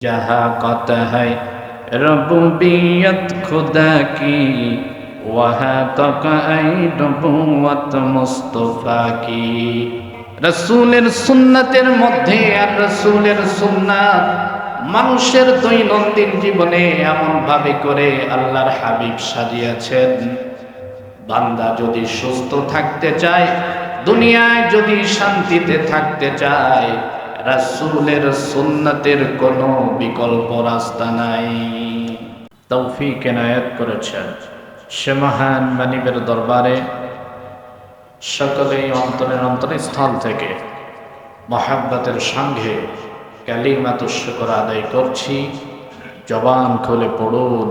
जहाँ कत है रबूबियत खुदा की वहाँ तक नबुवत मुस्तफा की। রসুলের সুন্নাতের মধ্যে আর রসুলের সুন্নাত মানুষের দৈনন্দিন জীবনে এমন ভাবে করে আল্লাহর হাবিব সাজিয়েছেন, বান্দা যদি সুস্থ থাকতে চায়, দুনিয়ায় যদি শান্তিতে থাকতে চায়, রাসূলের সুন্নাতের কোনো বিকল্প রাস্তা নাই। তৌফিক এনায়েত করেছেন সে মহান মানিবের দরবারে সকলেই অন্তরের অন্তরস্থল থেকে মহাব্বতের সঙ্গে কালিমাতুশ শুকর আদায় করছি। জবান খুলে পড়ুন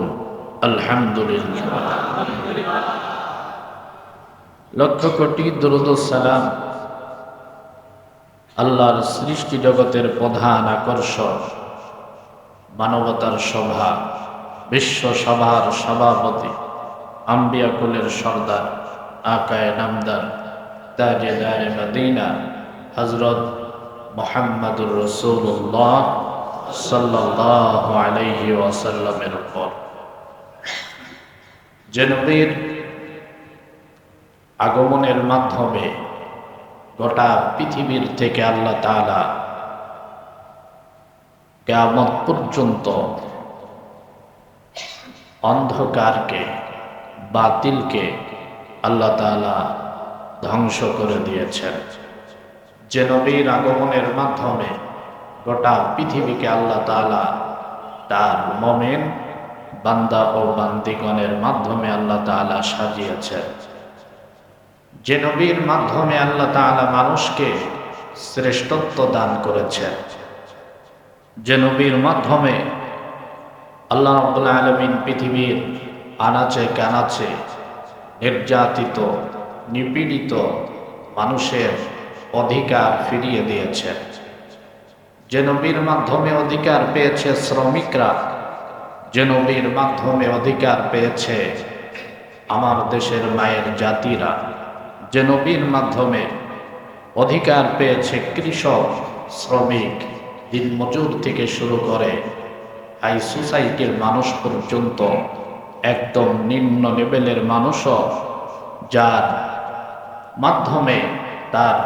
আলহামদুলিল্লাহ। লক্ষ কোটি দরুদ ও সালাম আল্লাহর সৃষ্টি জগতের প্রধান আকর্ষণ, মানবতার সভা, বিশ্ব সভার সভাপতি, আম্বিয়া কুলের সর্দার, আকায়ে নামদার, তাজেদারে মদিনা হযরত মুহাম্মদুর রাসূলুল্লাহ সাল্লাল্লাহু আলাইহি ওয়াসাল্লামের উপর যে নবীর আগমনের মাধ্যমে গোটা পৃথিবীর থেকে আল্লাহ তাআলা কিয়ামত পর্যন্ত অন্ধকারকে, বাতিলকে আল্লাহ তাআলা ধ্বংস করে দিয়েছেন। যে নবীর আগমনের মাধ্যমে গোটা পৃথিবীকে আল্লাহ তাআলা তার মুমিন বান্দা ও বান্দিগণের মাধ্যমে আল্লাহ তাআলা সাজিয়েছেন। যে নবীর মাধ্যমে আল্লাহ তাআলা মানুষকে শ্রেষ্ঠত্ব দান করেছেন, যে নবীর মাধ্যমে আল্লাহ রাব্বুল আলামিন পৃথিবীর আনাচে কানাচে নির্যাতিত, নিপীড়িত মানুষের অধিকার ফিরিয়ে দিয়েছেন। যে নবীর মাধ্যমে অধিকার পেয়েছে শ্রমিকরা, যে নবীর মাধ্যমে অধিকার পেয়েছে আমার দেশের মায়ের জাতিরা, যে নবীর মাধ্যমে অধিকার পেয়েছে কৃষক, শ্রমিক, দিনমজুর থেকে শুরু করে হাই সোসাইটির মানুষ পর্যন্ত, একদম নিম্ন লেভেলের মানুষও যার মাধ্যমে তার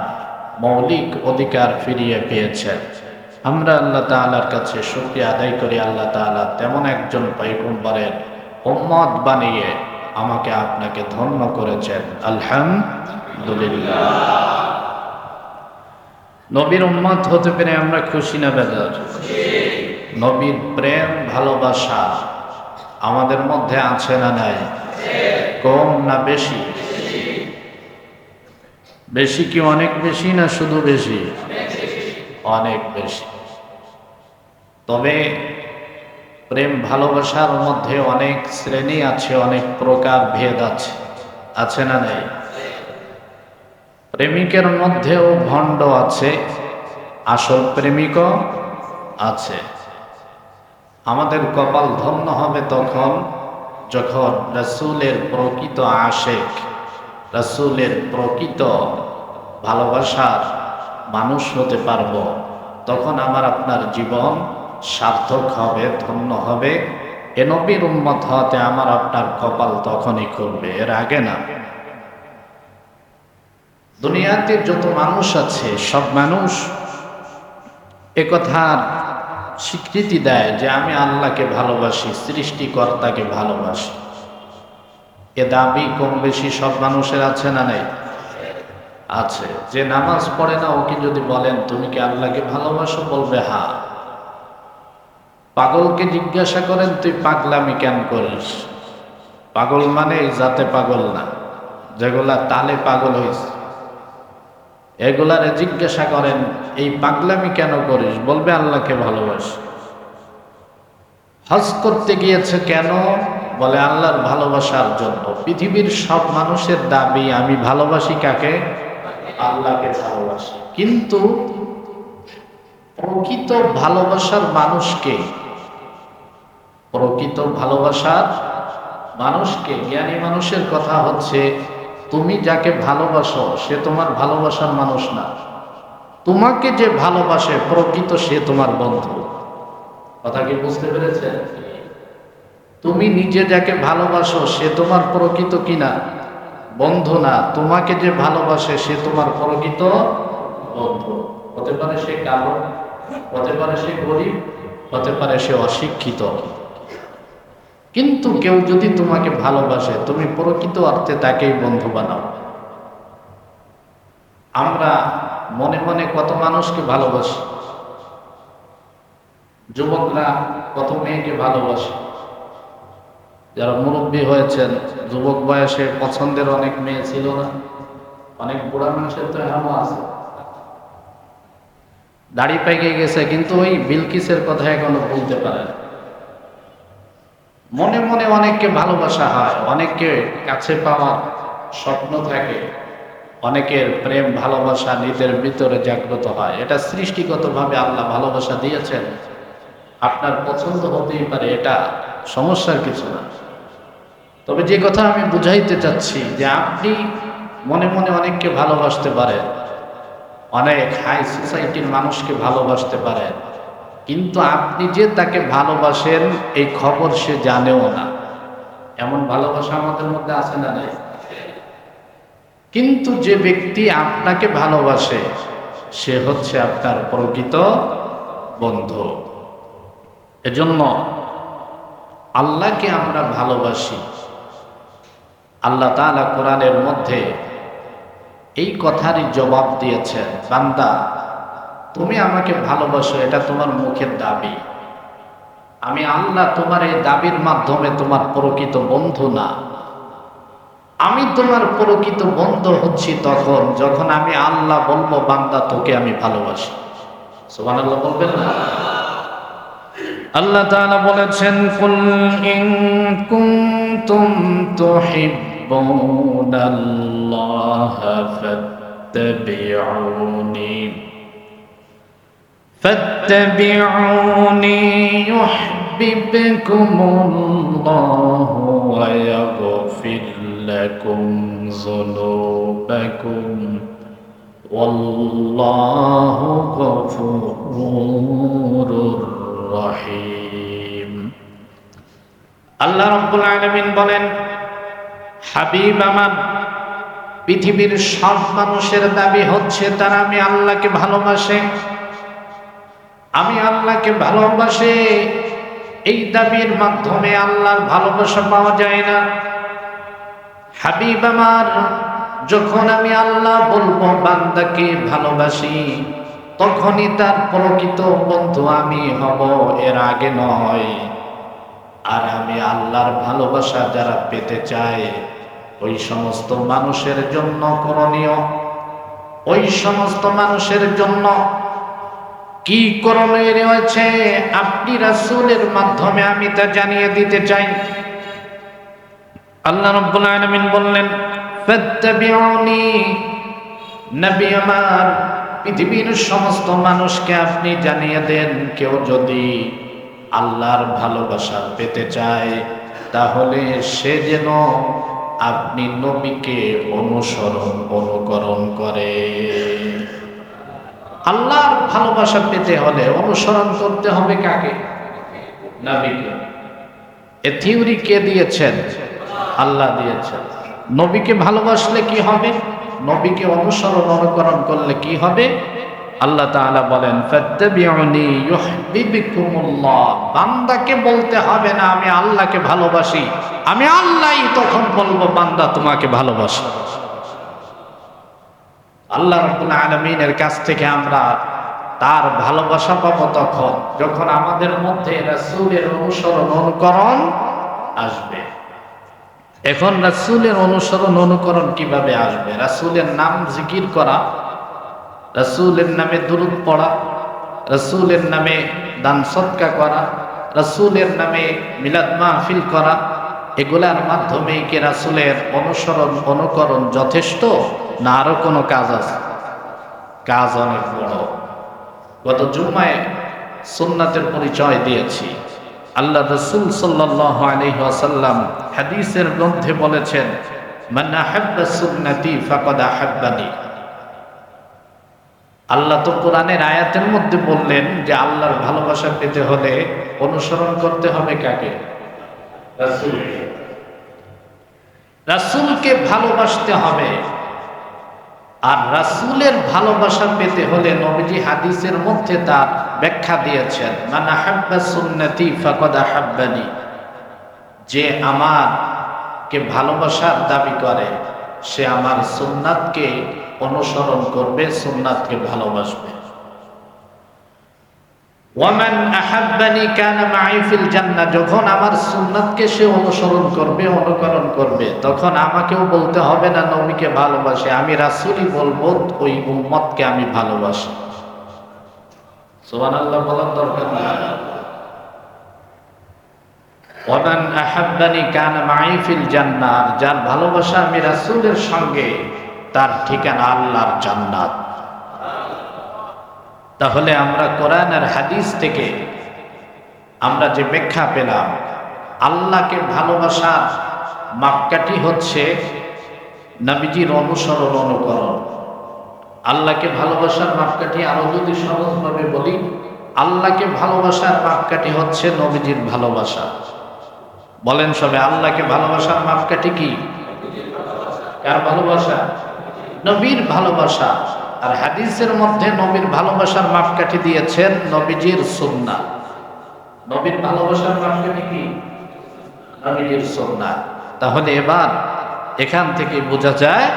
মৌলিক অধিকার ফিরিয়ে পেয়েছেন। আমরা আল্লাহ তাআলার কাছে শুকরিয়া আদায় করি, আল্লাহ তাআলা তেমন একজন পয়গম্বরের উম্মত বানিয়ে আমাকে আপনাকে ধন্য করেছেন। আলহামদুলিল্লাহ। নবীর উম্মত হতে পেরে আমরা খুশি না বেজার? নবীর প্রেম ভালোবাসা আমাদের মধ্যে আছে না নাই? কম না বেশি? বেশি কি অনেক বেশি, না শুধু বেশি? অনেক বেশি। তবে প্রেম ভালোবাসার মধ্যে অনেক শ্রেণী আছে, অনেক প্রকার ভেদ আছে, আছে না নাই? প্রেমিকের মধ্যেও ভণ্ড আছে, আসল প্রেমিকও আছে। আমাদের কপাল ধন্য হবে তখন যখন রাসূলের প্রকৃত আশেক, রাসূলের প্রকৃত ভালোবাসার মানুষ হতে পারব। তখন আমার আপনার জীবন সার্থক হবে, ধন্য হবে। এ নবীর উম্মত হতে আমার আপনার কপাল তখনই খুলবে, এর আগে না। দুনিয়াতে যত মানুষ আছে সব মানুষ একথার স্বীকৃতি দেয় যে আমি আল্লাহকে ভালোবাসি, সৃষ্টিকর্তাকে ভালোবাসি। এ দাবি কম বেশি সব মানুষের আছে না নাই? আছে। যে নামাজ পড়ে না ওকে যদি বলেন তুমি কি আল্লাহকে ভালোবাসো, বলবে হ্যাঁ। পাগলকে জিজ্ঞাসা করেন তুই পাগলামি কেন করিস? পাগল মানে জাতে পাগল না, যেগুলা তালে পাগল হয়েছে, এগুলারে জিজ্ঞাসা করেন এই পাগলামি কেন করিস, বলবে আল্লাহকে ভালোবাসি। হজ করতে গিয়েছে কেন, বলে আল্লাহর ভালোবাসার জন্য। পৃথিবীর সব মানুষের দাবি আমি ভালোবাসি কাকে? আল্লাহকে ভালোবাসি। কিন্তু প্রকৃত ভালোবাসার মানুষকে, প্রকৃত ভালোবাসার মানুষকে, জ্ঞানী মানুষের কথা হচ্ছে তুমি যাকে ভালোবাসো সে তোমার ভালোবাসার মানুষ না, তোমাকে যে ভালোবাসে প্রকৃত সে তোমার বন্ধু। কথা কি বুঝতে পেরেছেন? তুমি নিজে যাকে ভালোবাসো সে তোমার প্রকৃত কিনা বন্ধু না, তোমাকে যে ভালোবাসে সে তোমার প্রকৃত বন্ধু। হতে পারে সে কালো, হতে পারে সে গরিব, হতে পারে সে অশিক্ষিত, কিন্তু কেউ যদি তোমাকে ভালোবাসে তুমি প্রকৃত অর্থে তাকেই বন্ধু বানাও। আমরা মনে মনে কত মানুষকে ভালোবাসি, যুবকরা কত মেয়েকে ভালোবাসে, যারা মুরব্বী হয়েছেন যুবক বয়সে পছন্দের অনেক মেয়ে ছিল না, অনেক বুড়া মানুষের তো এমনও আছে দাড়ি পেকে গেছে কিন্তু ওই বিলকিসের কথা এখনো বলতে পারে না। মনে মনে অনেককে ভালোবাসা হয়, অনেককে কাছে পাওয়ার স্বপ্ন থাকে, অনেকের প্রেম ভালোবাসা নিজের ভিতরে জাগ্রত হয়। এটা সৃষ্টিগতভাবে আল্লাহ ভালোবাসা দিয়েছেন, আপনার পছন্দ হতেই পারে, এটা সমস্যার কিছু না। তবে যে কথা আমি বুঝাইতে চাচ্ছি যে আপনি মনে মনে অনেককে ভালোবাসতে পারেন, অনেক হাই সোসাইটির মানুষকে ভালোবাসতে পারেন, কিন্তু আপনি যে তাকে ভালোবাসেন এই খবর সে জানেও না। এমন ভালোবাসা আমাদের মধ্যে আছে না নেই? কিন্তু যে ব্যক্তি আপনাকে ভালোবাসে সে হচ্ছে আপনার প্রকৃত বন্ধু। এজন্য আল্লাহকে আমরা ভালোবাসি। আল্লাহ তাআলা কোরআনের মধ্যে এই কথারই জবাব দিয়েছেন, বান্দা তুমি আমাকে ভালোবাসো এটা তোমার মুখের দাবি, আমি আল্লাহ তোমার এই দাবির মাধ্যমে তোমার প্রকৃত বন্ধু না। আমি তোমার প্রকৃত বন্ধু হচ্ছি তখন যখন আমি আল্লাহ বলবো বান্দা তোকে আমি ভালোবাসি। সুবহানাল্লাহ বলবেন না? আল্লাহ তাআলা বলেছেন, কুল ইন কুনতুম তুহিব্বুনাল্লাহ ফাত্তাবিউনি ইউহিব্বুকুমুল্লাহ ওয়া ইয়াগফির লাকুম যুনুবাকুম ওয়াল্লাহু গফুরুর রহিম। আল্লাহ রাব্বুল আলামিন বলেন, হাবিব আমার, পৃথিবীর সব মানুষের দাবি হচ্ছে তারা আমি আল্লাহকে ভালোবাসে, আমি আল্লাহকে ভালোবাসে। এই দাবির মাধ্যমে আল্লাহর ভালোবাসা পাওয়া যায় না। হাবিব আমার, যখন আমি আল্লাহ বলবো বান্দাকে ভালোবাসি তখনই তার প্রকৃত বন্ধু আমি হব, এর আগে নয়। আর আমি আল্লাহর ভালোবাসা যারা পেতে চায় ওই সমস্ত মানুষের জন্য করণীয়, ওই সমস্ত মানুষের জন্য কি করণীয় রয়েছে আপনি রাসূলের মাধ্যমে আমি তা জানিয়ে দিতে চাই। আল্লাহ রাব্বুল আলামিন বললেন, ফাত্তাবিউনি, নবী আমার পৃথিবীর সমস্ত মানুষকে আপনি জানিয়ে দেন কেউ যদি আল্লাহর ভালোবাসা পেতে চায় তাহলে সে যেন আপনি নবীকে অনুকরণ করে। আল্লাহর ভালোবাসা পেতে হলে অনুসরণ করতে হবে কাকে? নবীকে। এ থিওরি কে দিয়েছেন? আল্লাহ দিয়েছেন। নবীকে ভালোবাসলে কি হবে? নবীকে অনুকরণ করলে কি হবে? আল্লাহ তাআলা বলেন, ফাত্তাবিউনি ইউহিব্বুকুমুল্লাহ। বান্দাকে বলতে হবে না আমি আল্লাহকে ভালোবাসি, আমি আল্লাহই তখন বলবো বান্দা তোমাকে ভালোবাসি। আল্লাহ রাব্বুল আলামিনের কাছ থেকে আমরা তার ভালোবাসা পাবো তখন যখন আমাদের মধ্যে রাসূলের অনুকরণ আসবে। এখন রাসূলের অনুকরণ কিভাবে আসবে? রাসূলের নাম জিকির করা, রাসূলের নামে দুরূদ পড়া, রাসূলের নামে দান সদকা করা, রাসূলের নামে মিলাদ মাহফিল করা, এগুলার মাধ্যমে কি রাসূলের অনুকরণ যথেষ্ট না আরো কোনো কাজ আছে? কাজ অনেক বড়। গত জুম্মায় সুন্নাতের পরিচয় দিয়েছি। আল্লাহ রাসূল সাল্লাল্লাহু আলাইহি ওয়াসাল্লাম হাদিসের গ্রন্থে বলেছেন, মান আহাব্বা সুন্নতি ফাকাদ আহাব্বানি। আল্লাহ তো কোরআনের আয়াতের মধ্যে বললেন যে আল্লাহর ভালোবাসা পেতে হলে অনুসরণ করতে হবে কাকে? রাসূলকে। রাসূলকে ভালোবাসতে হবে। আর রাসূলের ভালোবাসা পেতে হলে নবীজি হাদিসের মধ্যে তার ব্যাখ্যা দিয়েছেন, মান আহাব্বা সুন্নতি ফাকাদ আহাব্বানি, যে আমাকে ভালোবাসার দাবি করে সে আমার সুন্নাতকে অনুসরণ করবে, সুন্নাতকে ভালোবাসবে। ওয়ামান আহাব্বানি কানা মাই ফিল জান্নাহ, যখন আমার সুন্নাতকে সে অনুসরণ করবে, অনুকরণ করবে, তখন আমাকেও বলতে হবে না নবীকে ভালোবাসে, আমি রাসূলই বলবো ওই উম্মতকে আমি ভালোবাসি। সুবহানাল্লাহ বলার দরকার নেই। ওয়ামান আহাব্বানি কানা মাই ফিল জান্নাহ, যার ভালোবাসা আমি রাসূলের সঙ্গে, তার ঠিকানা আল্লাহর জান্নাত। তাহলে আমরা কোরআন আর হাদিস থেকে আমরা যে ব্যাখ্যা পেলাম, আল্লাহকে ভালোবাসার মাপকাঠি হচ্ছে নবীজির অনুসরণ, অনুকরণ। আল্লাহকে ভালোবাসার মাপকাঠি আরো যদি সহজভাবে বলি, আল্লাহকে ভালোবাসার মাপকাঠি হচ্ছে নবীজির ভালোবাসা। বলেন সবে, আল্লাহকে ভালোবাসার মাপকাঠি কি? কার ভালোবাসা? নবীর ভালোবাসা। আর হাদিসের মধ্যে নবীর ভালোবাসার মাপকাঠি দিয়েছেন নবীজির সুন্নাহ। নবীর ভালোবাসার মাপকাঠি কি? নবীজির সুন্নাহ। তাহলে এবার এখান থেকে বোঝা যায়,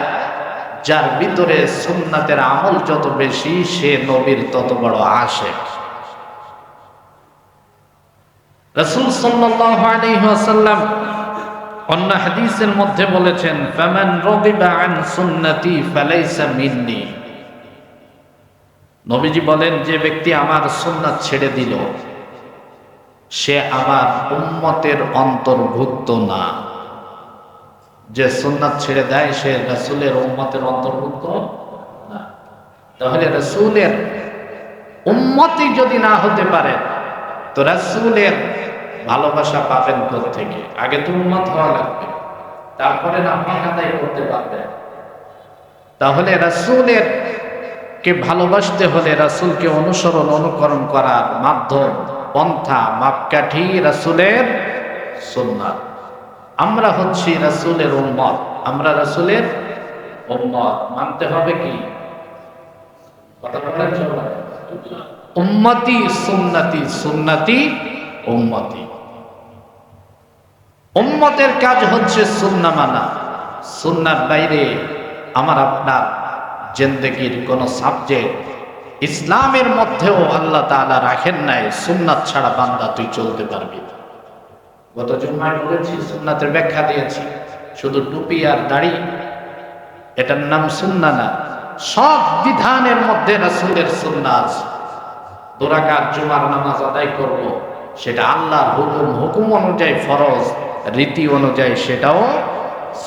যার ভিতরে সুন্নাতের আমল যত বেশি, সে নবীর তত বড় আশিক। রাসূল সাল্লাল্লাহু আলাইহি ওয়াসাল্লাম অন্য হাদিসের মধ্যে বলেছেন, ফামান রাগিবা আন সুন্নতি ফালাইসা মিন্নি। নবীজি বলেন, যে ব্যক্তি আমার সুন্নাত ছেড়ে দিল সে আমার উম্মতের অন্তর্ভুক্ত না। যে সুন্নাত ছেড়ে দেয় সে রাসূলের উম্মতের অন্তর্ভুক্ত না। তাহলে রাসূলের উম্মতই যদি না হতে পারে, তো রাসূলের ভালোবাসা পাবেন কোত্থেকে? আগে তো উম্মত হওয়া লাগবে, তারপরে নামাজ আদায় করতে পারবে। তাহলে রাসূলের কে ভালোবাসতে হলে রাসূলকে অনুসরণ, অনুকরণ করার মাধ্যম, পন্থা, মাপকাঠি রাসূলের সুন্নাত। আমরা হচ্ছি রাসূলের উম্মত, আমরা রাসূলের উম্মত। মানতে হবে কি? কথা বলেন সবাই, উম্মতি সুন্নতি, সুন্নতি উম্মতি। উম্মতের কাজ হচ্ছে সুন্নাহ মানা। সুন্নাহর বাইরে আমার আপনার জিন্দেগির কোন সাবজেক্ট ইসলামের মধ্যেও আল্লাহ তাআলা রাখেন নাই। সুন্নাত ছাড়া বান্দা তুই চলতে পারবি না। গত জুমায় বলেছি, সুন্নাতের ব্যাখ্যা দিয়েছি। শুধু টুপি আর দাড়ি এটার নাম সুন্নাহ না, সব বিধানের মধ্যে রাসূলের সুন্নাহ আছে। 2 রাকাত জুমার নামাজ আদায় করব, সেটা আল্লাহর হুকুম, হুকুম অনুযায়ী ফরজ, রীতি অনুযায়ী সেটাও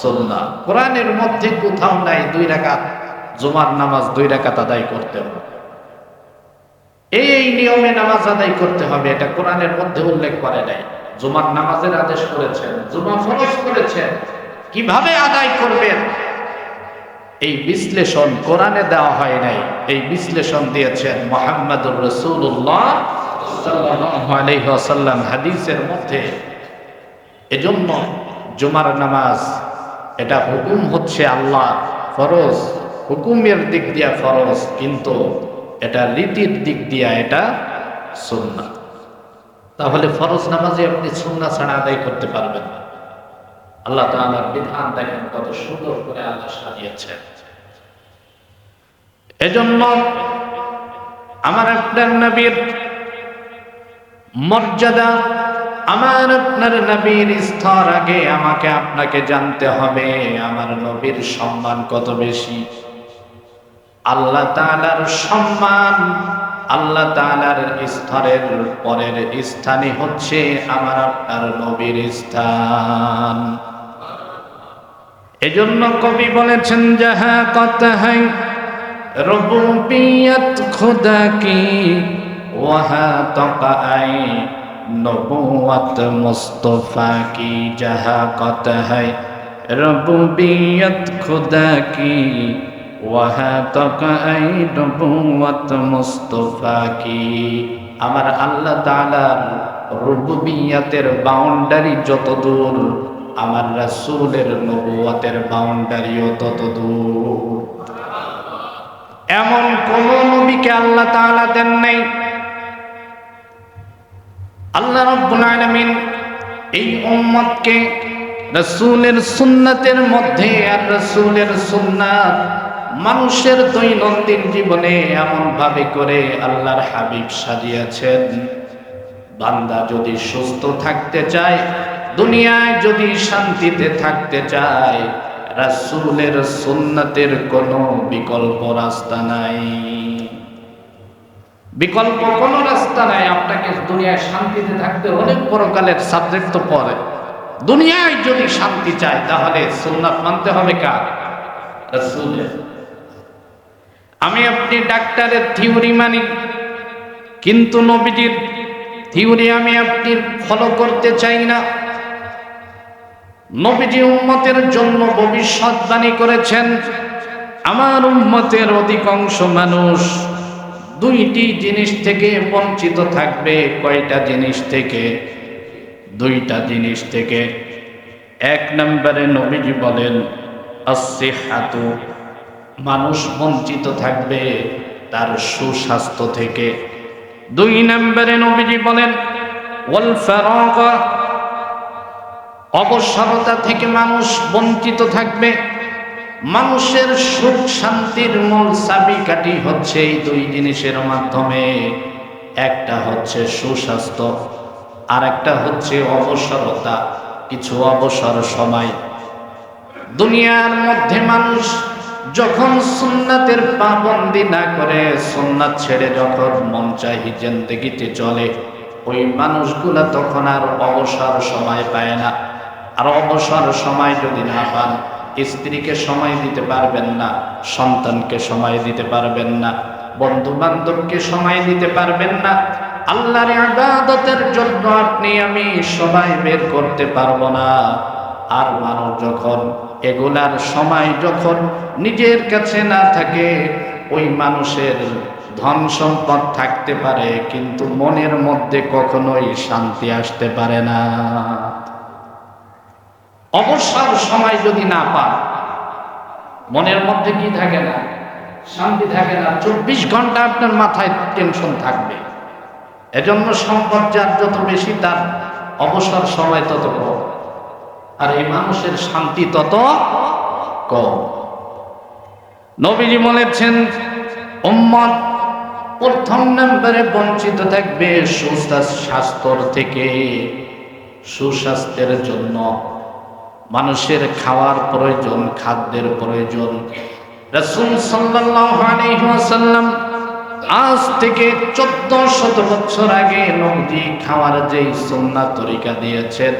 সুন্নাহ। কোরআনের মধ্যে কোথাও নাই 2 রাকাত জুমার নামাজ 2 রাকাত আদায় করতে হবে, এই নিয়মে নামাজ আদায় করতে হবে, এটা কোরআনের মধ্যে উল্লেখ করে নাই। জুমার নামাজের আদেশ করেছেন, জুমা ফরজ করেছেন, কিভাবে আদায় করবেন এই বিশ্লেষণ কোরআনে দেওয়া হয় নাই। এই বিশ্লেষণ দিয়েছেন মুহাম্মদুর রাসূলুল্লাহ সাল্লাল্লাহু আলাইহি ওয়াসাল্লাম হাদিসের মধ্যে। এজন্য জুমার নামাজ এটা হুকুম হচ্ছে আল্লাহ, ফরজ, হুকুমের দিক দিয়া ফরজ, কিন্তু এটা রীতির দিক দিয়া এটা সুন্নাহ। তাহলে ফরজ নামাজে আপনি সুন্নাহ ছাড়া আদায় করতে পারবেন না। আল্লাহ তাআলার বিধান দেখেন কত সুন্দর করে আল্লাহ সাজিয়েছেন। এজন্য আমার আপনার নবীর মর্যাদা, আমার আপনার নবীর স্তর আগে আমাকে আপনাকে জানতে হবে। আমার নবীর সম্মান কত বেশি। আল্লাহ তাআলার সম্মান, আল্লাহ তাআলার স্তরের পরের স্থানই হচ্ছে আমার আপনার নবীর স্থান। এজন্য কবি বলেছেন, যাহা কথা হয় রুবুবিয়ত খুদা কি ওয়াহা তাকাই নবুয়ত মুস্তাফা কি। যাহা কথা হয় রুবুবিয়ত খুদা কি ওয়াহাতাকা আইনুবুওয়াত মুস্তাফা কি। আমার আল্লাহ তাআলার রুবুবিয়্যাতের বাউন্ডারি যত দূর, আমার রাসূলের নবুয়তের বাউন্ডারিও তত দূর। এমন কোন নবীকে আল্লাহ তাআলা দেন নাই। আল্লাহ রাব্বুল আলামিন এই উম্মতকে রাসূলের সুন্নাতের মধ্যে, আর রাসূলের সুন্নাত মানুষের দৈনন্দিন জীবনে এমন ভাবে করে আল্লাহর হাবিব সাজিয়েছেন, বান্দা যদি সুস্থ থাকতে চায়, দুনিয়ায় যদি শান্তিতে থাকতে চায়, রাসূলের সুন্নাতের কোনো বিকল্প রাস্তা নাই। বিকল্প কোনো রাস্তা নাই। আপনাকে দুনিয়ায় শান্তিতে থাকতে অনেক পরকালের সাবজেক্ট তো পড়ে। দুনিয়ায় যদি শান্তি চায় তাহলে সুন্নাত মানতে হবে কার? রাসূলের। আমি আপনি ডাক্তারের থিওরি মানি, কিন্তু নবীজির থিওরি আমি আপনি ফলো করতে চাই না। নবীজি উম্মতের জন্য ভবিষ্যৎবাণী করেছেন, আমার উম্মতের অধিকাংশ মানুষ দুইটি জিনিস থেকে বঞ্চিত থাকবে। কয়টা জিনিস থেকে? দুইটা জিনিস থেকে। এক নম্বরে নবীজি বলেন আসসিহাতু, মানুষ বঞ্চিত থাকবে তার সুস্বাস্থ্য থেকে। দুই নম্বরে নবীজি বলেন ওয়াল ফারাগ, অবসরতা থেকে মানুষ বঞ্চিত থাকবে। মানুষের সুখ শান্তির মূল চাবিকাঠি হচ্ছে এই দুই জিনিসের মাধ্যমে। একটা হচ্ছে সুস্বাস্থ্য, আর একটা হচ্ছে অবসরতা, কিছু অবসর সময়। দুনিয়ার মধ্যে মানুষ যখন সুন্নাতের পাবন্দি না করে, সুন্নাত ছেড়ে যখন মন চাহি জিন্দেগিতে চলে, ওই মানুষগুলা তখন আর অবসর সময় পায় না। আর অবসর সময় যদি না পান, স্ত্রীকে সময় দিতে পারবেন না, সন্তানকে সময় দিতে পারবেন না, বন্ধু বান্ধবকে সময় দিতে পারবেন না, আল্লাহর ইবাদতের জন্য আপনি আমি সময় বের করতে পারবো না। আর মানুষ যখন এগুলার সময় যখন নিজের কাছে না থাকে, ওই মানুষের ধন সম্পদ থাকতে পারে কিন্তু মনের মধ্যে কখনোই শান্তি আসতে পারে না। অবসর সময় যদি না পান, মনের মধ্যে কি থাকে না? শান্তি থাকে না। 24 ঘন্টা আপনার মাথায় টেনশন থাকবে। এজন্য সম্পদ যার যত বেশি, তার অবসর সময় তত কম, আর এই মানুষের শান্তি তত কম। নবীজি বলেছেন উম্মত প্রথম নম্বরে বঞ্চিত থাকবে সুস্বাস্থ্য থেকে। সুস্বাস্থ্যের জন্য মানুষের খাওয়ার প্রয়োজন, খাদ্যের প্রয়োজন। রাসূল সাল্লাল্লাহু আলাইহি ওয়াসাল্লাম আজ থেকে 1400 বছর আগে নবীজি খাওয়ার যেই সুন্নাত তরিকা দিয়েছেন,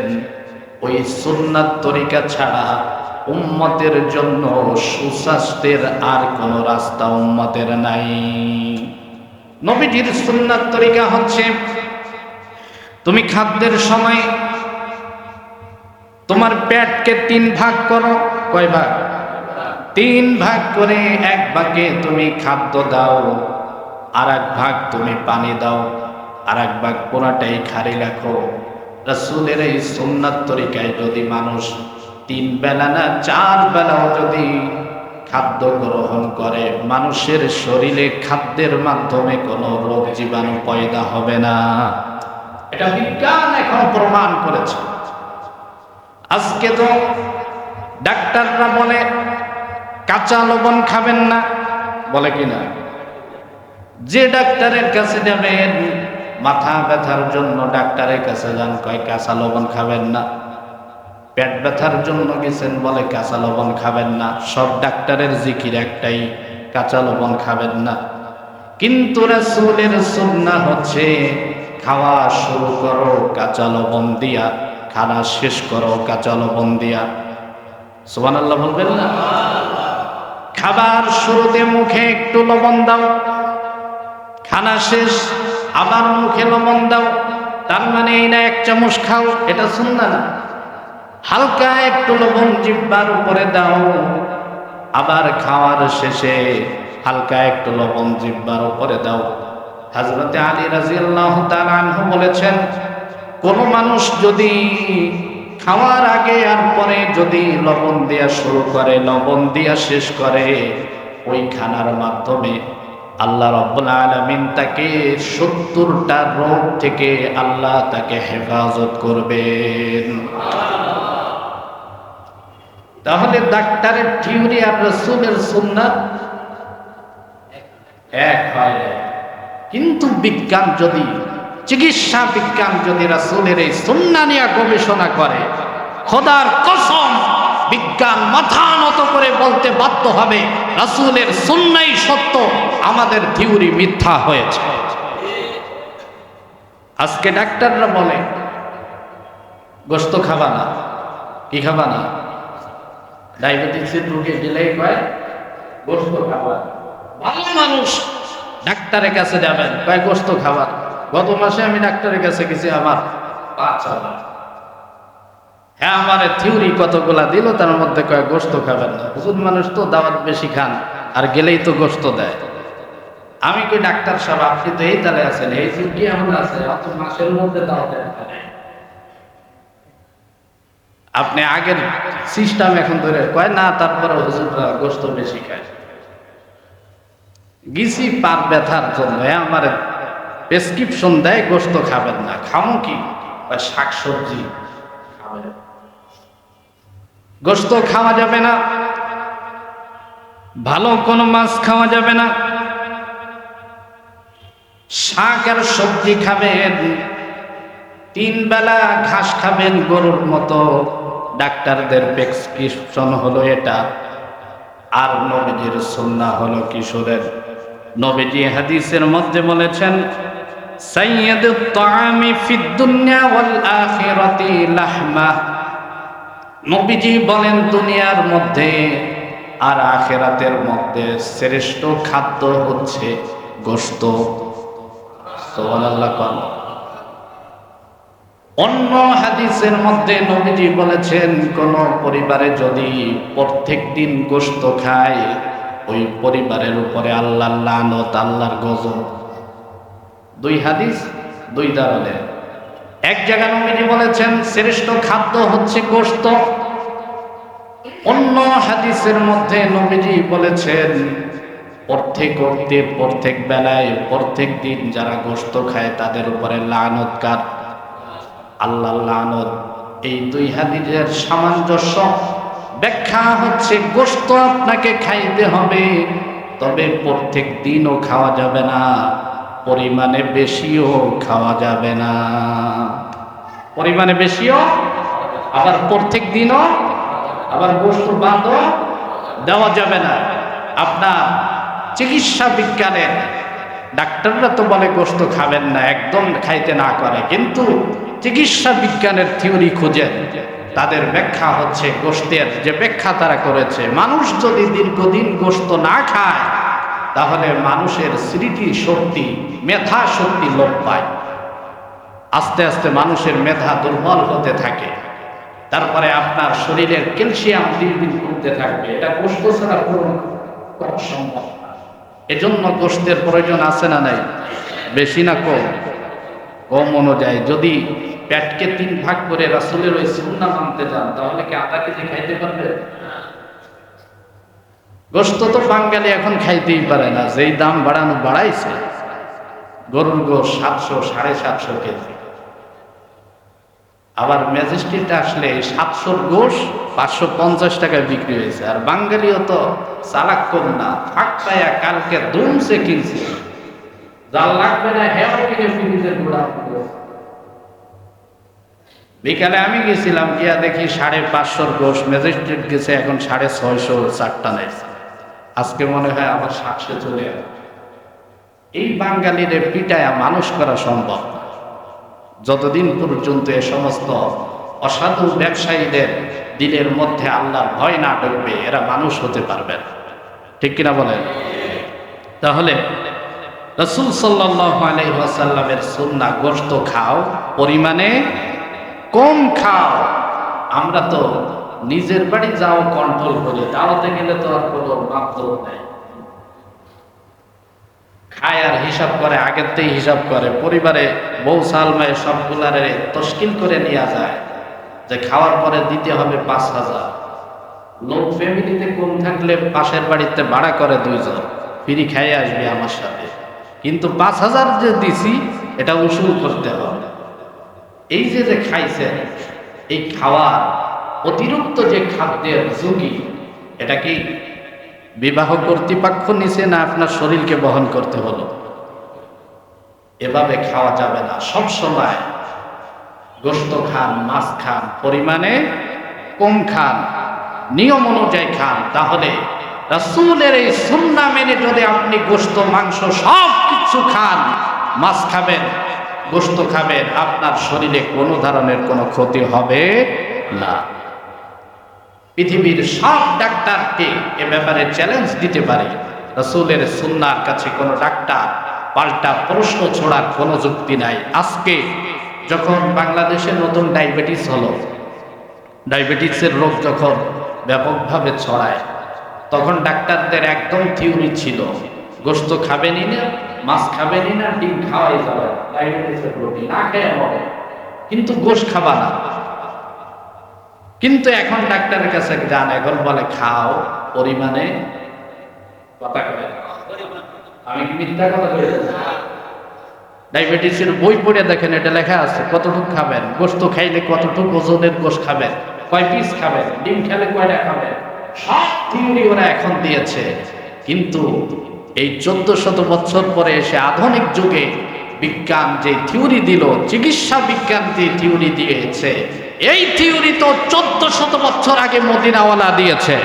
ওই সুন্নাত তরিকা ছাড়া উম্মতের জন্য সুস্বাস্থ্যের আর কোন রাস্তা উম্মতের নাই। নবীজির সুন্নাত তরিকা হচ্ছে, তুমি খাদ্যের সময় তোমার পেটকে 3 ভাগ করো। কয় ভাগ? 3 ভাগ করে এক ভাগে তুমি খাদ্য দাও, আর এক ভাগ তুমি পানি দাও, আর এক ভাগ পুরাটাই খালি রাখো। রাসূলের এই সুন্নাত তরিকায় যদি মানুষ 3 বেলা না 4 বেলাও যদি খাদ্য গ্রহণ করে, মানুষের শরীরে খাদ্যের মাধ্যমে কোনো রোগ জীবাণু পয়দা হবে না। এটা বিজ্ঞান এখন প্রমাণ করেছে। আজকে তো ডাক্তাররা বলে কাঁচা লবণ খাবেন না, বলে কিনা? যে ডাক্তারের কাছে যাবেন, মাথা ব্যথার জন্য ডাক্তারের কাছে যান, কয় কাঁচা লবণ খাবেন না। পেট ব্যথার জন্য গেছেন, বলে কাঁচা লবণ খাবেন না। সব ডাক্তারের জিকির একটাই, কাঁচা লবণ খাবেন না। কিন্তু রাসূলের সুন্নাহ হচ্ছে খাওয়া শুরু করো কাঁচা লবণ দিয়া, খানা শেষ করো কাঁচা লবণ দিয়া। সুবহানাল্লাহ বলবেন না? খাবার শুরুতে মুখে একটু লবণ দাও, খানা শেষ আবার মুখে লবণ দাও। তার মানে এই না 1 চামচ খাও, এটা সুন্নাহ না। হালকা একটু লবণ জিহ্বার উপরে দাও, আবার খাওয়ার শেষে হালকা একটু লবণ জিহ্বার উপরে দাও। হযরতে আলী রাদিয়াল্লাহু তাআলা আনহু বলেছেন, কোন মানুষ যদি খাওয়ার আগে আর পরে যদি লবণ দেয়া শুরু করে, লবণ দিয়া শেষ করে, ওই খানার মাধ্যমে আল্লাহ রাব্বুল আলামিন তাকে 70টা রোগ থেকে আল্লাহ তাকে হেফাজত করবেন। তাহলে ডাক্তারের থিওরি আর রাসূলের সুন্নাত এক হয়, কিন্তু বিজ্ঞান যদি, চিকিৎসা বিজ্ঞান যদি রাসূলের এই সুন্নাহ নিয়ে গবেষণা করে, খোদার কসম বিজ্ঞান মাথা নত করে বলতে বাধ্য হবে রাসূলের সুন্নাহই সত্য, আমাদের থিওরি মিথ্যা হয়েছে। আজকে ডাক্তাররা বলে গোশত খাবা না, কি খাবা না, ডায়াবেটিসের রোগী গেলে কয় গোশত খাবা। ভালো মানুষ ডাক্তারের কাছে যাবেন, কয় গোশত খাবা। গত মাসে আমি ডাক্তারের কাছে গেছি, আমার পা চালা, হ্যাঁ আমার থিওরি কতগুলা দিল, তার মধ্যে কয় গোশত খাবেন না। হুজুর মানুষ তো দাওয়াত বেশি খান, আর গেলেই তো গোশত দেয়। আমি কই ডাক্তার সাহেব আপনি তো এই তালে আছেন, এই কি এমন আছে অত মাসের মধ্যে দাওয়াত দেন, আপনি আগের সিস্টেম এখন ধরে কয় না, তারপরে হুজুররা গোশত বেশি খায়। গেছি পার ব্যথার জন্য, আমার প্রেসক্রিপশন দেয় গোশত খাবেন না। খামো কি, শাকসবজি খাবেন, গোশত খাওয়া যাবে না, ভালো কোনো মাছ খাওয়া যাবে না, শাক আর সবজি খাবেন, 3 বেলা ঘাস খাবেন গরুর মতো। ডাক্তারদের প্রেসক্রিপশন হলো এটা, আর নবীজির সুন্নাহ হলো কিশোরের। নবীজি হাদিসের মধ্যে বলেছেন, সাইয়্যিদুত তাআমি ফিদ দুনিয়া ওয়াল আখিরাতি লাহমা। নবীজি বলেন দুনিয়ার মধ্যে আর আখিরাতের মধ্যে শ্রেষ্ঠ খাদ্য হচ্ছে গোশত। সুবহানাল্লাহ। অন্য হাদিসের মধ্যে নবীজি বলেছেন, কোন পরিবারে যদি প্রত্যেক দিন গোশত খায়, ওই পরিবারের উপরে আল্লাহর লানত, আল্লাহর গজব। 2 হাদিস 2 ধরনের। এক জায়গায় নবীজি বলেছেন শ্রেষ্ঠ খাদ্য হচ্ছে গোশত, অন্য হাদিসের মধ্যে নবীজি বলেছেন প্রত্যেক অক্তে, প্রত্যেক বেলায়, প্রত্যেক দিন যারা গোশত খায় তাদের উপরে লানত কার, আল্লাহর লানত। এই 2 হাদিসের সামঞ্জস্য ব্যাখ্যা হচ্ছে গোশত আপনাকে খাইতে হবে, তবে প্রত্যেক দিনও খাওয়া যাবে না, পরিমাণে বেশিও খাওয়া যাবে না। পরিমাণে বেশিও, আবার প্রত্যেক দিনও, আবার গোশত বাদও দেওয়া যাবে না। আপনার চিকিৎসা বিজ্ঞানের ডাক্তাররা তো বলে গোশত খাবেন না, একদম খাইতে না করে, কিন্তু চিকিৎসা বিজ্ঞানের থিওরি খুঁজেন, তাদের ব্যাখ্যা হচ্ছে গোশতের যে ব্যাখ্যা তারা করেছে, মানুষ যদি দীর্ঘদিন গোশত না খায় তাহলে মানুষের স্মৃতি শক্তি, মেধা শক্তি লোপ পায়, আস্তে আস্তে মানুষের মেধা দুর্বল হতে থাকে, তারপরে আপনার শরীরের ক্যালসিয়াম দিন দিন কমতে থাকবে। এটা গোশত ছাড়া পূরণ করা সম্ভব না। এজন্য গোশতের প্রয়োজন আছে না নাই, বেশি না কম? কম অনুযায়ী যদি পেটকে 3 ভাগ করে রাসূলের ওই সুন্নাহ মানতে যান, তাহলে কি আধা কেজি খাইতে পারবে? গোশত তো বাঙালি এখন খাইতেই পারে না, যেই দাম বাড়াইছে। গরুর গোশত 700 750 কেজি, আবার ম্যাজিস্ট্রেট আসলে 700 গোশত 550 টাকায় বিক্রি হয়েছে। আর বাঙালিও তো চালাক কম না, ফাঁক পায়া কালকে দুমসে কিনছে, যার লাগবে না হেও কিনে ফ্রিজের গোড়া। বিকালে আমি গেছিলাম, গিয়া দেখি 550 গোশত, ম্যাজিস্ট্রেট গেছে এখন 650, 4টা নেই। আজকে মনে হয় আবার 700 চলে আসে। এই বাঙালিদের পিটায়া মানুষ করা সম্ভব না, যতদিন পর্যন্ত এ সমস্ত অসাধু ব্যবসায়ীদের দিলের মধ্যে আল্লাহর ভয় না ঢুকবে, এরা মানুষ হতে পারবে না। ঠিক কিনা বলেন? তাহলে রাসূল সাল্লাল্লাহু আলাইহি ওয়াসাল্লামের সুন্নাহ, গোশত খাও, পরিমাণে কম খাও। আমরা তো নিজের বাড়ি যাও কন্ট্রোল করে, দাওয়াতে গেলে তো আর কোনো মাপদণ্ড নেই। খায় আর হিসাব করে, আগের থেকে হিসাব করে, পরিবারে বউ সালমায় সবগুলারে তশকিল করে নেওয়া যায় যে খাওয়ার পরে দিতে হবে 5,000। লোক ফ্যামিলিতে কম থাকলে পাশের বাড়িতে ভাড়া করে 2 জন, ফ্রি খাইয়ে আসবে আমার সাথে, কিন্তু 5,000 যে দিছি এটা উসুল করতে হবে। এই যে যে খাইছেন, এই খাওয়ার অতিরিক্ত যে খাদ্যের ঝুঁকি, এটা কি বিবাহ কর্তৃপক্ষ নিছে না আপনার শরীরকে বহন করতে হলো? এভাবে খাওয়া যাবে না। সব সময় গোশত খান, মাছ খান, পরিমাণে কম খান, নিয়ম অনুযায়ী খান। তাহলে রাসূলের এই সুন্নাহ মেনে যদি আপনি গোশত, মাংস সব কিছু খান, মাছ খাবেন, গোশত খাবেন, আপনার শরীরে কোনো ধরনের কোনো ক্ষতি হবে না। পৃথিবীর সব ডাক্তারকে এ ব্যাপারে চ্যালেঞ্জ দিতে পারে, রাসূলের সুন্নাহর কাছে কোনো ডাক্তার পাল্টা প্রশ্ন ছোড়ার কোনো যুক্তি নাই। আজকে যখন বাংলাদেশে নতুন ডায়াবেটিস হলো, ডায়াবেটিসের রোগ যখন ব্যাপকভাবে ছড়ায়, তখন ডাক্তারদের একদম থিওরি ছিল গোশত খাবেনই না, মাছ খাবেনই না, ডিম খাওয়াই যাবে, ডায়াবেটিসের রোগী না খেয়ে হবে, কিন্তু গোশত খাবা না। কিন্তু এখন ডাক্তারের কাছে যান, এখন বলে খাও পরিমাণে, কথা কয়, আমি কি মিথ্যা কথা বলছি? ডায়াবেটিসের বই পড়ে দেখেন, এটা লেখা আছে কতটুকু খাবেন, গোশত খাইলে কতটুকু ওজনের গোশত খাবেন, কয় পিস খাবেন, ডিম খেলে কয়টা খাবেন, সব থিওরি ওরা এখন দিয়েছে। কিন্তু এই 1400 বছর পরে এসে আধুনিক যুগে বিজ্ঞান যে থিওরি দিল, চিকিৎসা বিজ্ঞান যে থিওরি দিয়েছে, এই থিওরি তো 1400 বছর আগে মদিনাওয়ালা দিয়েছে,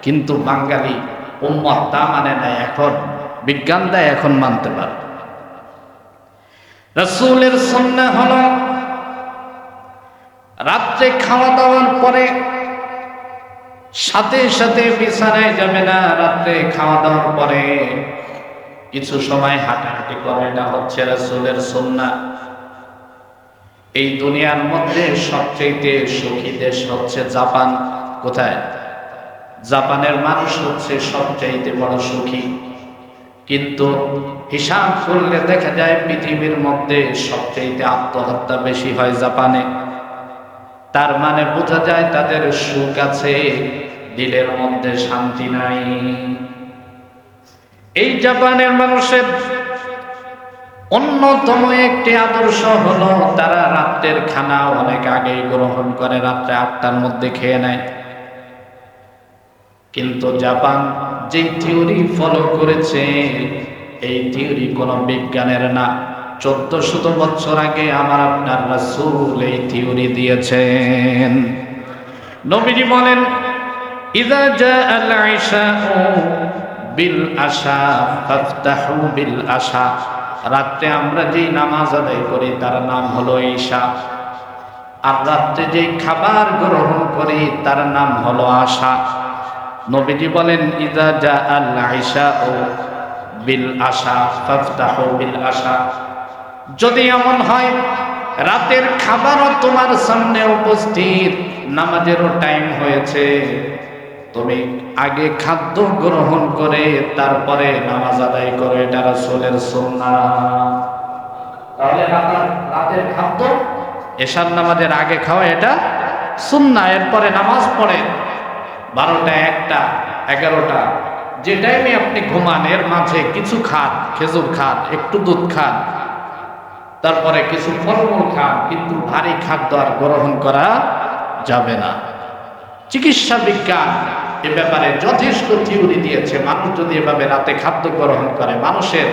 কিন্তু বাঙালি উম্মত তা মানে নাই। এখন বিজ্ঞান দেয়, এখন মানতে পারে। রাসূলের সুন্নাহ হলো রাত্রে খাওয়া দাওয়ার পরে সাথে সাথে বিছানায় যাবে না, রাত্রে খাওয়া দাওয়ার পরে কিছু সময় হাঁটাহাঁটি করে, এটা হচ্ছে রাসূলের সুন্নাহ। এই দুনিয়ার মধ্যে সবচেয়ে সুখী দেশ হচ্ছে জাপান। কোথায়? জাপানের মানুষ হচ্ছে সবচেয়ে বড় সুখী, কিন্তু হিসাব করলে দেখা যায় পৃথিবীর মধ্যে সবচেয়ে আত্মহত্যা বেশি হয় জাপানে। তার মানে বোঝা যায় তাদের সুখ আছে, দিলের মধ্যে শান্তি নাই। এই জাপানের মানুষের অন্যতম একটি আদর্শ হলো তারা রাত্রের খানা অনেক আগেই গ্রহণ করে, রাত্রে 8টার মধ্যে খেয়ে নেয়। কিন্তু জাপান যে থিওরি ফলো করেছে, এই থিওরি কোনো বিজ্ঞানের না। 1400 বছর আগে আমার আপনার রাসূল এই থিওরি দিয়েছেন। নবীজি বলেন, ইযা জাআল ইশাউ বিল আশা ফাফতাহু বিল আশা। রাত্রে আমরা যেই নামাজ আদায় করি তার নাম হলো ঈশা, আর রাত্রে যেই খাবার গ্রহণ করি তার নাম হলো আশা। নবীজি বলেন, ইযা জাআল ইশাউ বিল আশা ফাফতাহু বিল আশা। যদি এমন হয় রাতের খাবারও তোমার সামনে উপস্থিত, নামাজেরও টাইম হয়েছে, তুমি আগে খাদ্য গ্রহণ করে তারপরে নামাজ আদায় করো, এটা রাসূলের সুন্নাহ। তাহলে রাতের খাদ্য এশার নামাজের আগে খাওয়া এটা সুন্নাহ। এরপরে নামাজ পড়ে 12টা, 1টা, 11টা, যে টাইমে আপনি ঘুমান এর মাঝে কিছু খান, খেজুর খান, একটু দুধ খান, তারপরে কিছু ফলমূল খান, কিন্তু ভারী খাদ্য আর গ্রহণ করা যাবে না। চিকিৎসা বিজ্ঞান এ ব্যাপারে যথেষ্ট থিওরি দিয়েছে। মানুষ যদি এভাবে রাতে খাদ্য গ্রহণ করে, মানুষের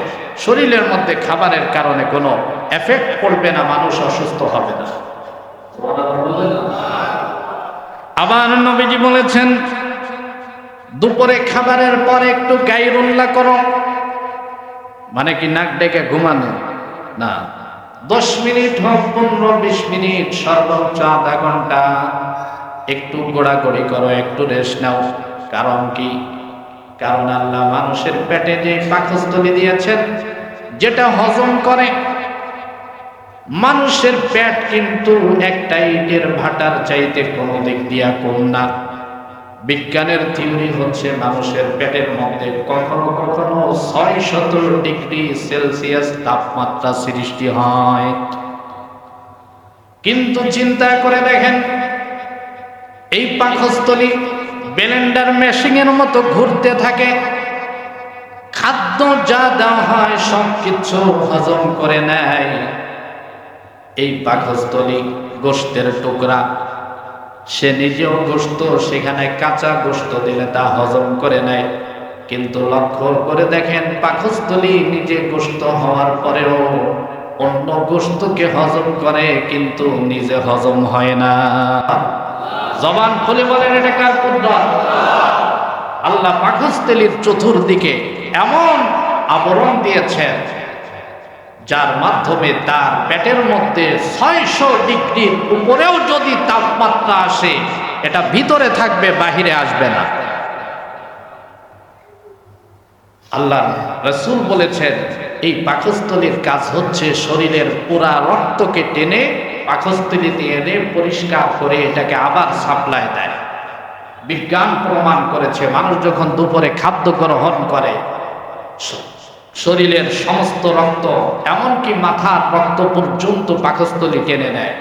শরীরের মধ্যে খাবারের কারণে কোনো এফেক্ট পড়বে না, মানুষ অসুস্থ হবে না। আবার নবীজি বলেছেন, দুপুরে খাবারের পরে একটু গায়রুল্লাহ করো, মানে কি নাক ডেকে ঘুমানো না, 10 মিনিট হোক, 15-20 মিনিট, সর্বোচ্চ আধা ঘন্টা একটু গোড়াগড়ি করো, একটু রেস্ট নাও। কারণ কি? কারণ আল্লাহ মানুষের পেটে যে পাকস্থলী দিয়েছেন, যেটা হজম করে, মানুষের পেট কিন্তু একটা ইটের ভাটার চাইতে কোনো দিক দিয়া কম না। বিজ্ঞানের থিওরি হচ্ছে মানুষের পেটের মধ্যে কখনো কখনো ৬৭০ ডিগ্রি সেলসিয়াস তাপমাত্রা সৃষ্টি হয়। কিন্তু চিন্তা করে দেখেন, এই পাকস্থলী ব্লেন্ডার মেশিনের মতো ঘুরতে থাকে, খাদ্য যা দেওয়া হয় সবকিছু হজম করে নেয়। এই পাকস্থলী গোশতের টুকরা, সে নিজেও গোশত, সেখানে কাঁচা গোশত দিলে তা হজম করে নেয়। কিন্তু লক্ষ্য করে দেখেন, পাকস্থলী নিজে গোশত হওয়ার পরেও অন্য গোশতকে হজম করে, কিন্তু নিজে হজম হয় না। জবান খুলে বলেন, এটা কার কুদরত? আল্লাহ পাকস্থলীর চতুর্দিকে এমন আবরণ দিয়েছেন যার মাধ্যমে তার পেটের মধ্যে ৬০০ ডিগ্রির উপরেও যদি তাপমাত্রা আসে, এটা ভিতরে থাকবে, বাহিরে আসবে না। আল্লাহ রাসূল বলেছেন, এই পাকস্থলীর কাজ হচ্ছে শরীরের পুরা রক্তকে টেনে পাকস্থলীতে এনে পরিষ্কার করে এটাকে আবার সাপ্লাই দেয়। বিজ্ঞান প্রমাণ করেছে, মানুষ যখন দুপুরে খাদ্য গ্রহণ করে, শরীরের সমস্ত রক্ত, এমনকি মাথার রক্ত পর্যন্ত পাকস্থলী টেনে নেয়।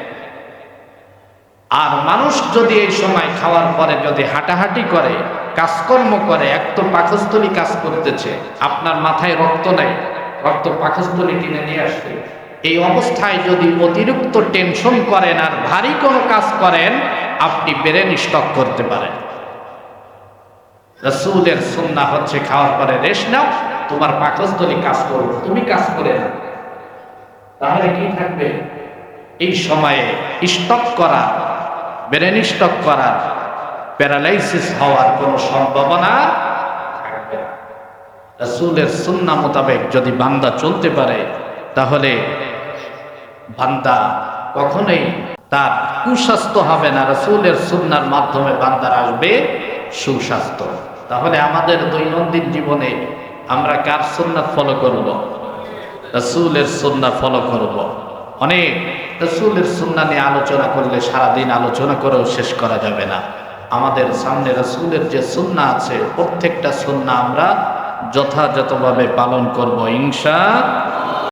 আর মানুষ যদি এই সময় খাওয়ার পরে যদি হাঁটাহাঁটি করে, কাজকর্ম করে, এক তো পাকস্থলী কাজ করতেছে, আপনার মাথায় রক্ত নাই, রক্ত পাকস্থলী টেনে নিয়ে আসছে। এই অবস্থায় যদি অতিরিক্ত টেনশন করেন আর ভারী কোনো কাজ করেন, আপনি ব্রেন স্ট্রোক করতে পারেন। রাসূলের সুন্নাহ হচ্ছে খাওয়ার পরে রেস্ট নাও, তোমার পাকস্থলী কাজ করবে, তুমি কাজ করে না। তাহলে কি থাকবে? এই সময়ে স্টক করা, ব্রেন স্টক করার, প্যারালাইসিস হওয়ার কোনো সম্ভাবনা থাকবে না। রাসূলের সুন্নাহ মোতাবেক যদি বান্দা চলতে পারে, তাহলে বান্দা কখনোই তার কুস্বাস্থ্য হবে না। রাসূলের সুন্নাহর মাধ্যমে বান্দার আসবে সুস্বাস্থ্য। তাহলে আমাদের দৈনন্দিন জীবনে আমরা কার সুন্নাহ ফলো করব? রাসূলের সুন্নাহ ফলো করব। অনেক রাসূলের সুন্নাহ নিয়ে আলোচনা করলে সারাদিন আলোচনা করেও শেষ করা যাবে না। আমাদের সামনে রাসূলের যে সুন্নাহ আছে, প্রত্যেকটা সুন্নাহ আমরা যথাযথভাবে পালন করব ইনশাআল্লাহ।